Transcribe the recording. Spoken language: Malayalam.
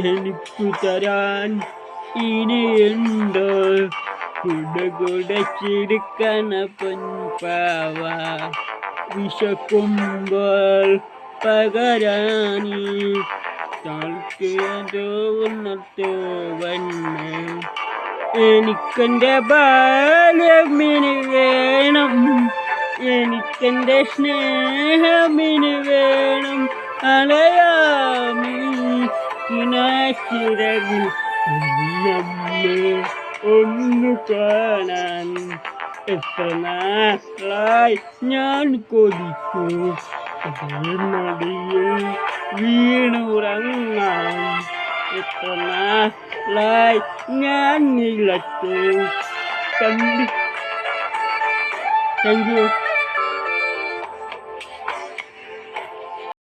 എനിക്കു തരാൻ ഇനിയുണ്ടോ കുടകുടച്ചിരിക്കണ പൊൻപാവ വിശക്കുമ്പോൾ പകരാനി താൽക്കതോന്നത്തോ വന്ന് എനിക്കെൻ്റെ ബാല്യമിനി വേണം എനിക്കെൻ്റെ സ്നേഹമിനി വേണം അലയാമി കിനാശിരകിൽ നമ്മെ ഒന്നു കാണാൻ എത്ര നാളായി ഞാൻ കൊതിച്ചു മടിയിൽ വീണുറങ്ങാൻ എത്ര നാളായി ഞാൻ നിലത്തു കണ്ടു. Thank you.